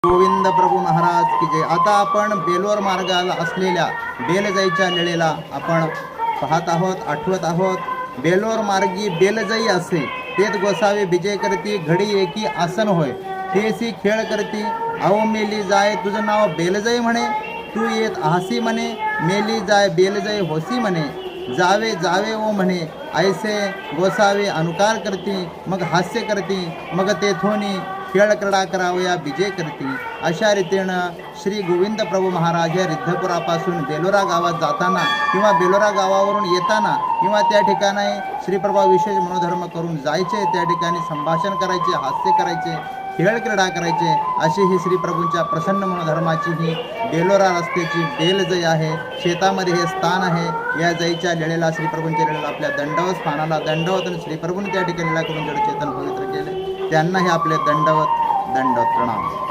गोविंद प्रभू महाराज की जय। आता आपण बेलोर मार्गाला असलेल्या बेलजाईच्या लेळेला आपण पाहत आहोत, आठवत आहोत। बेलोर मार्गी बेलजाई असे, तेत गोसावे विजय करती, घडी एकी आसन होय, तेसी खेळ करती। अहो मेली जाय तुझं नाव बेलजाई म्हणे, तू येत आहासी म्हणे, मेली जाय बेलजाई होसी म्हणे, जावे जावे ओ म्हणे, ऐसे गोसावे अनुकार करती, मग हास्य करती, मग तेथोनी खेळ क्रीडा करावया विजय करती। अशा रीतीनं श्री गोविंद प्रभू महाराज या रिद्धपुरापासून बेलोरा गावात जाताना किंवा बेलोरा गावावरून येताना किंवा त्या ठिकाणी श्रीप्रभा विशेष मनोधर्म करून जायचे, त्या ठिकाणी संभाषण करायचे, हास्य करायचे, खेळ क्रीडा करायचे। अशी ही श्रीप्रभूंच्या प्रसन्न मनोधर्माची ही बेलोरा रस्त्याची बेलजई आहे। शेतामध्ये हे स्थान आहे। या जईच्या लेळेला श्रीप्रभूंच्या लेळेला आपल्या दंडवत स्थानाला दंडवत आणि श्रीप्रभूंनी त्या ठिकाणी लीला करून जड चेतन पवित्र केले, त्यांनाही आपले दंडवत प्रणाम।